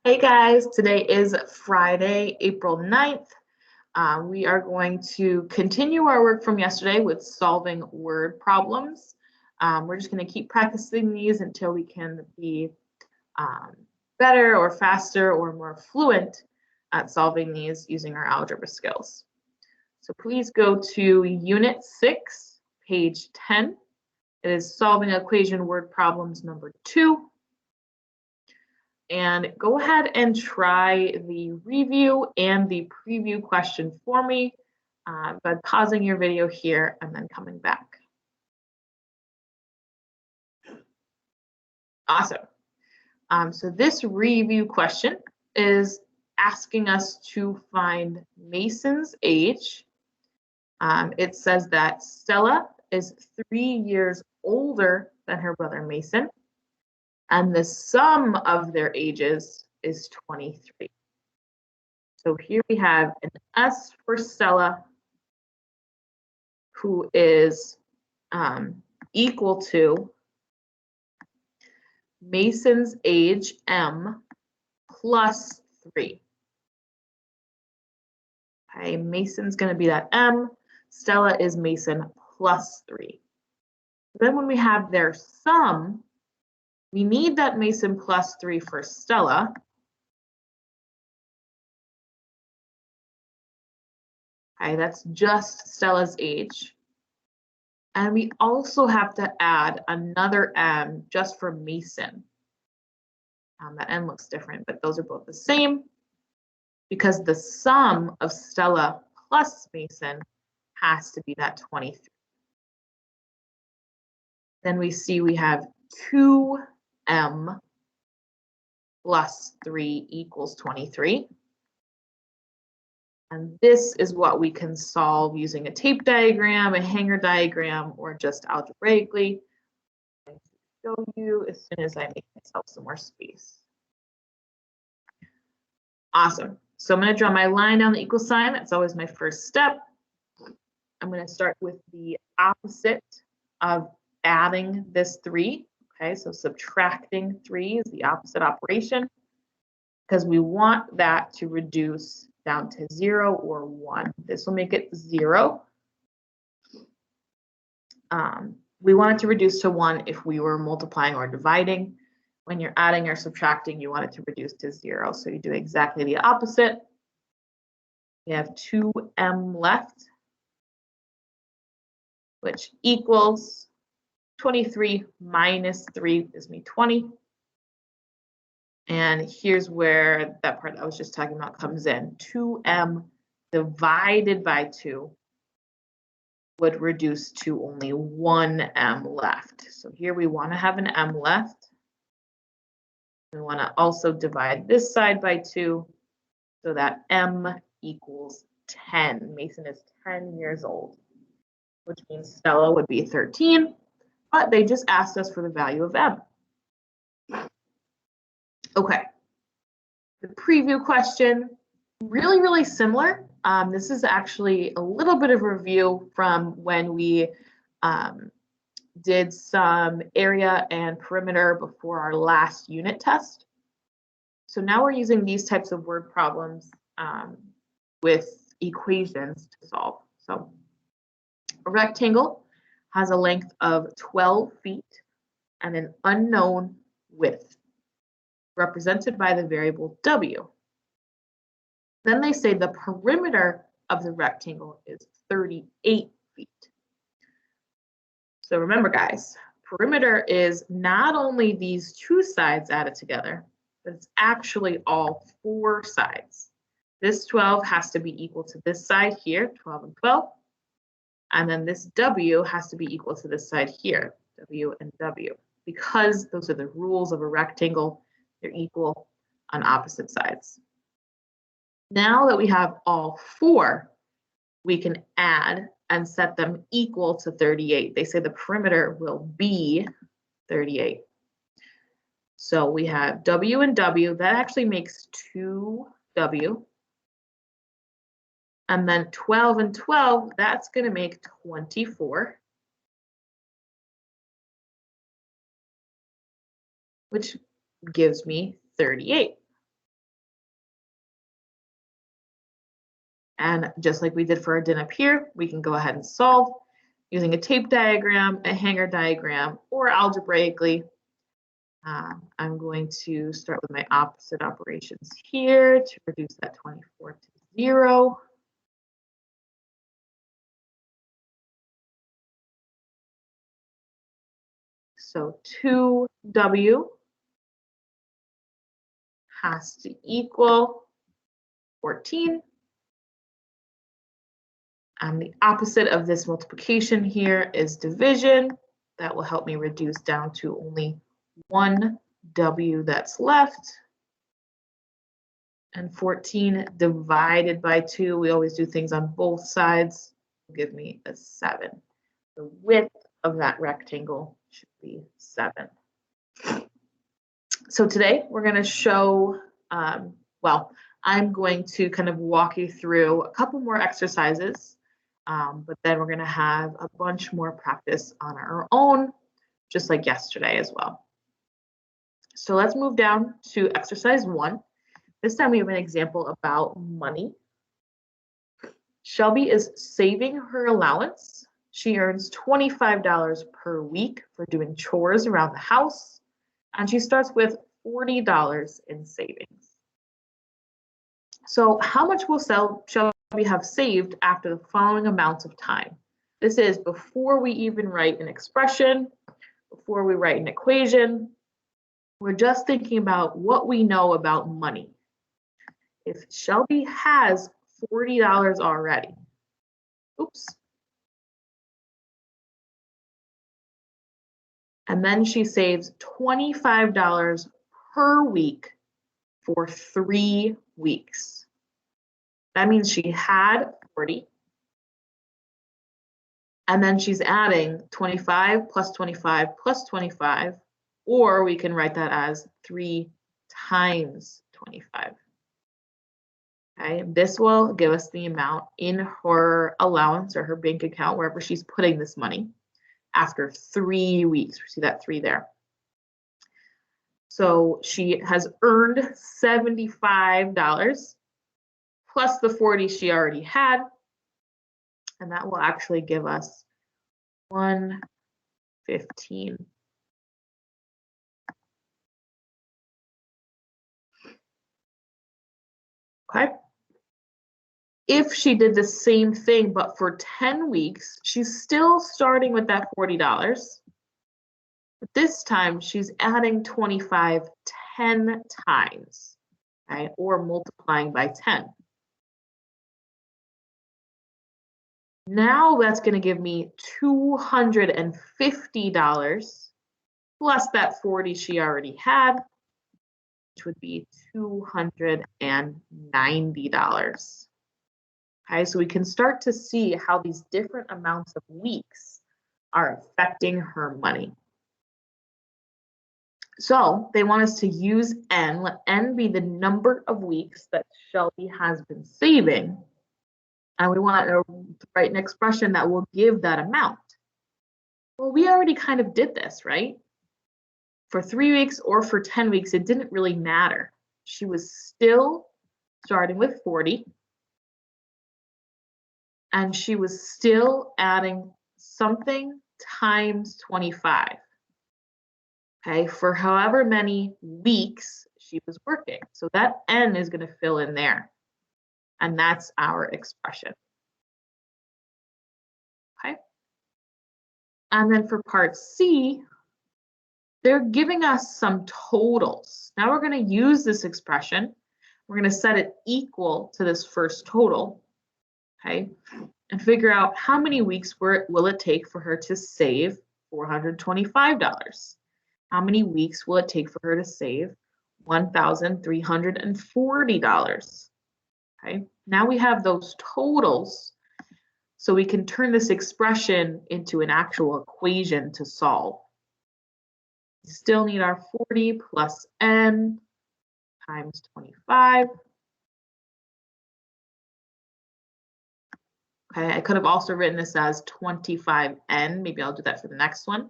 Hey guys, today is Friday, April 9th. We are going to continue our work from yesterday with solving word problems. We're just going to keep practicing these until we can be better or faster or more fluent at solving these using our algebra skills. So please go to Unit 6, page 10. It is solving equation word problems number 2. And go ahead and try the review and the preview question for me by pausing your video here and then coming back. Awesome. So this review question is asking us to find Mason's age. It says that Stella is 3 years older than her brother Mason, and the sum of their ages is 23. So here we have an S for Stella, who is equal to Mason's age, M, plus 3. Okay, Mason's going to be that M. Stella is Mason plus 3. Then when we have their sum, we need that Mason plus 3 for Stella. Okay, that's just Stella's age. And we also have to add another M just for Mason. That M looks different, but those are both the same because the sum of Stella plus Mason has to be that 23. Then we see we have 2M plus 3 equals 23. And this is what we can solve using a tape diagram, a hanger diagram, or just algebraically. I'm going to show you as soon as I make myself some more space. Awesome. So I'm going to draw my line down the equal sign. That's always my first step. I'm going to start with the opposite of adding this 3. Okay, so subtracting 3 is the opposite operation because we want that to reduce down to 0 or 1. This will make it 0. We want it to reduce to 1 if we were multiplying or dividing. When you're adding or subtracting, you want it to reduce to 0. So you do exactly the opposite. We have 2M left, which equals 23 minus 3 gives me 20. And here's where that part I was just talking about comes in. 2M divided by 2 would reduce to only 1M left. So here we want to have an M left. We want to also divide this side by 2 so that M equals 10. Mason is 10 years old, which means Stella would be 13, but they just asked us for the value of M. Okay, the preview question, really similar. This is actually a little bit of review from when we did some area and perimeter before our last unit test. So now we're using these types of word problems with equations to solve. So a rectangle has a length of 12 feet and an unknown width, represented by the variable W. Then they say the perimeter of the rectangle is 38 feet. So remember, guys, perimeter is not only these 2 sides added together, but it's actually all 4 sides. This 12 has to be equal to this side here, 12 and 12. And then this W has to be equal to this side here, W and W. Because those are the rules of a rectangle, they're equal on opposite sides. Now that we have all 4, we can add and set them equal to 38. They say the perimeter will be 38. So we have W and W. That actually makes 2W. And then 12 and 12, that's going to make 24. Which gives me 38. And just like we did for our din up here, we can go ahead and solve using a tape diagram, a hanger diagram, or algebraically. I'm going to start with my opposite operations here to reduce that 24 to 0. So 2W has to equal 14. And the opposite of this multiplication here is division. That will help me reduce down to only 1W that's left. And 14 divided by 2, we always do things on both sides, will give me a 7. The width of that rectangle should be 7. So today we're going to show, well, I'm going to kind of walk you through a couple more exercises, but then we're going to have a bunch more practice on our own, just like yesterday as well. So let's move down to exercise 1. This time we have an example about money. Shelby is saving her allowance. She earns $25 per week for doing chores around the house, and she starts with $40 in savings. So how much will Shelby have saved after the following amounts of time? This is before we even write an expression, before we write an equation. We're just thinking about what we know about money. If Shelby has $40 already, oops, and then she saves $25 per week for 3 weeks. That means she had 40, and then she's adding 25 plus 25 plus 25, or we can write that as 3 times 25. Okay, this will give us the amount in her allowance or her bank account, wherever she's putting this money, after 3 weeks. We see that 3 there. So she has earned $75 plus the 40 she already had, and that will actually give us $115. Okay. If she did the same thing, but for 10 weeks, she's still starting with that $40. But this time she's adding 25 10 times, okay, or multiplying by 10. Now that's going to give me $250 plus that 40 she already had, which would be $290. Okay, so we can start to see how these different amounts of weeks are affecting her money. So they want us to use n, let n be the number of weeks that Shelby has been saving, and we want to write an expression that will give that amount. Well, we already kind of did this, right? For 3 weeks or for 10 weeks, it didn't really matter. She was still starting with 40, and she was still adding something times 25. Okay, for however many weeks she was working. So that n is going to fill in there. And that's our expression. Okay. And then for part C, they're giving us some totals. Now we're going to use this expression. We're going to set it equal to this first total. Okay. And figure out how many weeks will it take for her to save $425. How many weeks will it take for her to save $1,340? Okay, now we have those totals, so we can turn this expression into an actual equation to solve. We still need our 40 plus n times 25. Okay, I could have also written this as 25n. Maybe I'll do that for the next one.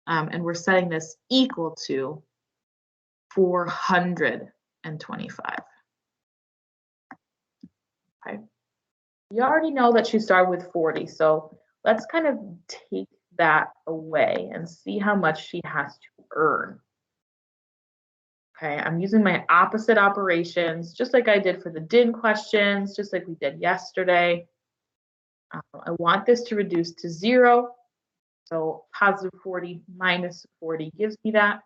And we're setting this equal to 425. Okay. You already know that she started with 40, so let's kind of take that away and see how much she has to earn. Okay, I'm using my opposite operations, just like I did for the DIN questions, just like we did yesterday. I want this to reduce to 0. So positive 40 minus 40 gives me that.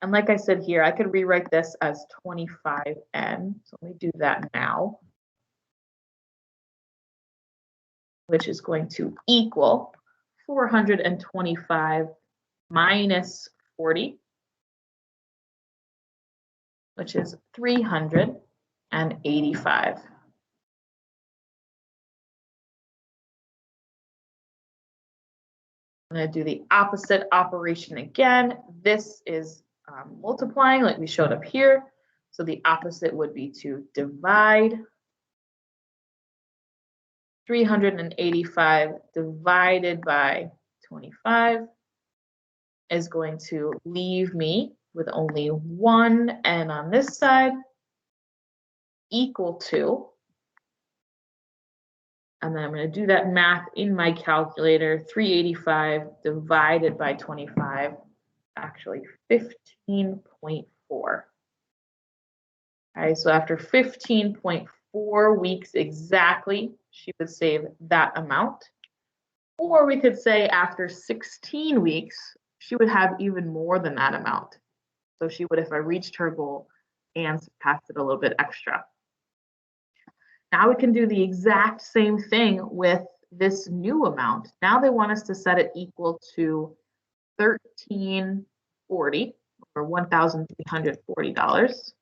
And like I said here, I could rewrite this as 25n. So let me do that now, which is going to equal 425 minus 40, which is 385. I'm going to do the opposite operation again. This is multiplying like we showed up here. So the opposite would be to divide. 385 divided by 25 is going to leave me with only one n on this side, equal to, and then I'm going to do that math in my calculator, 385 divided by 25, actually 15.4. Okay, so after 15.4 weeks exactly, she would save that amount. Or we could say after 16 weeks, she would have even more than that amount. So she would, if I reached her goal and surpassed it a little bit extra. Now we can do the exact same thing with this new amount. Now they want us to set it equal to $1,340 or $1,340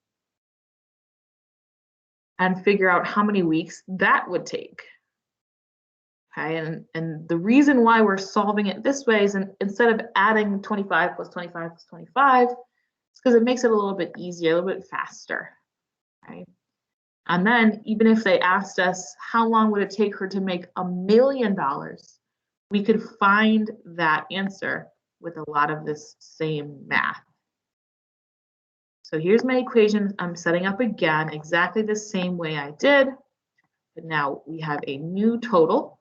and figure out how many weeks that would take. Okay, and the reason why we're solving it this way is instead of adding 25 plus 25 plus 25, it's because it makes it a little bit easier, a little bit faster. Okay? And then even if they asked us how long would it take her to make $1 million, we could find that answer with a lot of this same math. So here's my equation. I'm setting up again exactly the same way I did, but now we have a new total.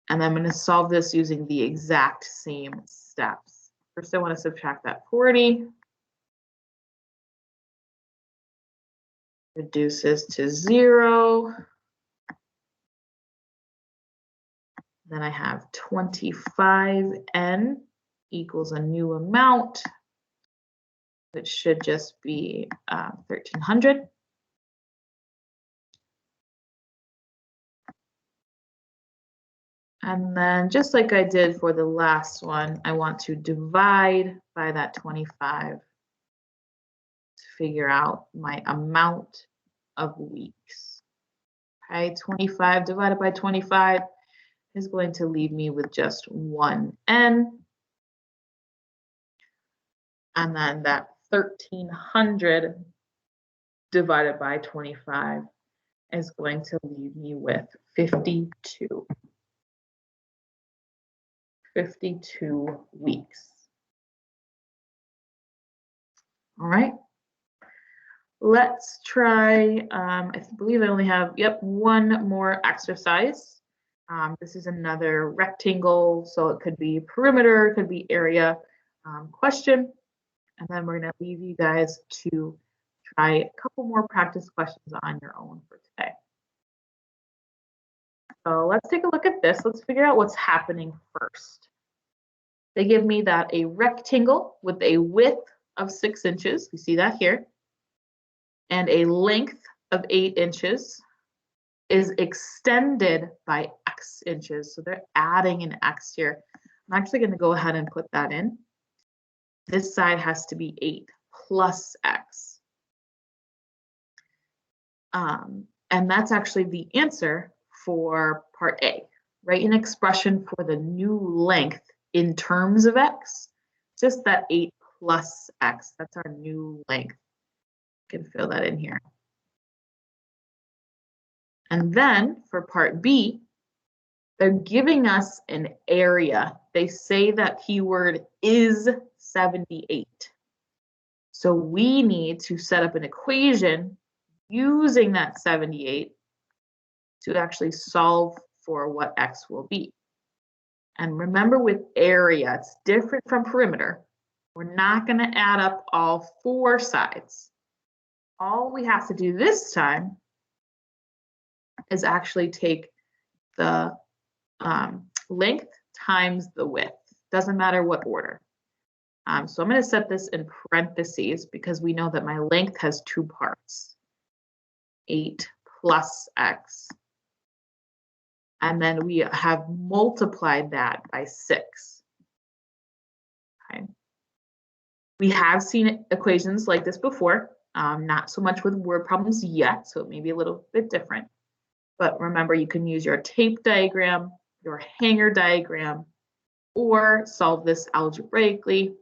And I'm going to solve this using the exact same steps. First, I want to subtract that 40. Reduces to 0. Then I have 25n equals a new amount, which should just be 1,300. And then just like I did for the last one, I want to divide by that 25 to figure out my amount of weeks. Okay, 25 divided by 25 is going to leave me with just one n. And then that 1,300 divided by 25 is going to leave me with 52. 52 weeks. All right. Let's try, I believe I only have, one more exercise. This is another rectangle, so it could be perimeter, it could be area question. And then we're going to leave you guys to try a couple more practice questions on your own for today. So let's take a look at this. Let's figure out what's happening first. They give me that a rectangle with a width of 6 inches. We see that here. And a length of 8 inches is extended by x inches. So they're adding an x here. I'm actually going to go ahead and put that in. This side has to be 8 plus x. And that's actually the answer for part A, right? An expression for the new length in terms of x, just that 8 plus x. That's our new length. You can fill that in here. And then for part B, they're giving us an area. They say that keyword is 78. So we need to set up an equation using that 78 to actually solve for what x will be. And remember, with area, it's different from perimeter. We're not going to add up all 4 sides. All we have to do this time is actually take the length times the width. Doesn't matter what order. So I'm going to set this in parentheses because we know that my length has 2 parts. 8 plus x. And then we have multiplied that by 6. Okay. We have seen equations like this before, not so much with word problems yet, so it may be a little bit different. But remember, you can use your tape diagram, your hanger diagram, or solve this algebraically.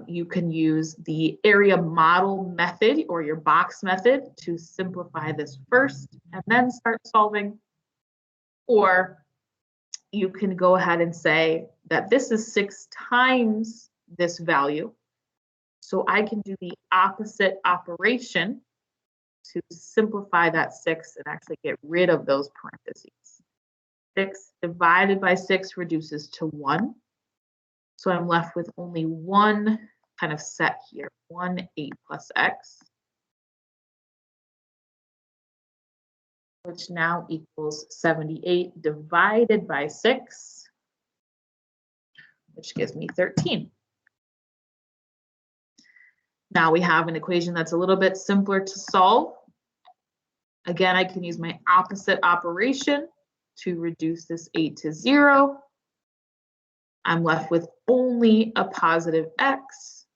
You can use the area model method or your box method to simplify this first and then start solving. Or you can go ahead and say that this is 6 times this value. So I can do the opposite operation to simplify that 6 and actually get rid of those parentheses. 6 divided by 6 reduces to 1. So I'm left with only one kind of set here, 1, 8 plus x, which now equals 78 divided by 6, which gives me 13. Now we have an equation that's a little bit simpler to solve. Again, I can use my opposite operation to reduce this 8 to 0. I'm left with only a positive x,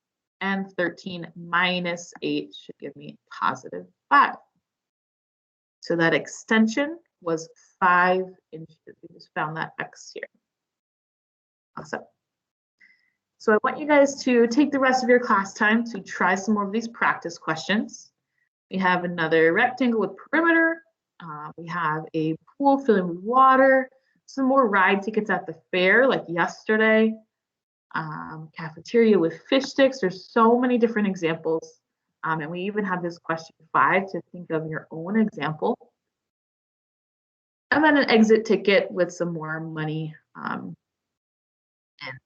and 13 minus 8 should give me positive 5. So that extension was 5 inches. We just found that x here. Awesome. So I want you guys to take the rest of your class time to try some more of these practice questions. We have another rectangle with perimeter. We have a pool filling with water. Some more ride tickets at the fair like yesterday. Cafeteria with fish sticks. There's so many different examples. And we even have this question 5 to think of your own example. And then an exit ticket with some more money and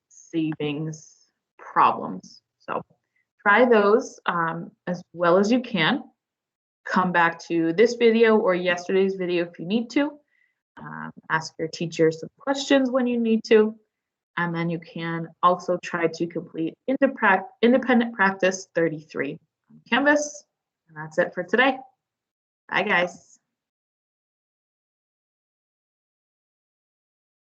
savings problems. So try those as well as you can. Come back to this video or yesterday's video if you need to. Ask your teacher some questions when you need to. And then you can also try to complete independent practice 33 on Canvas. And that's it for today. Bye, guys.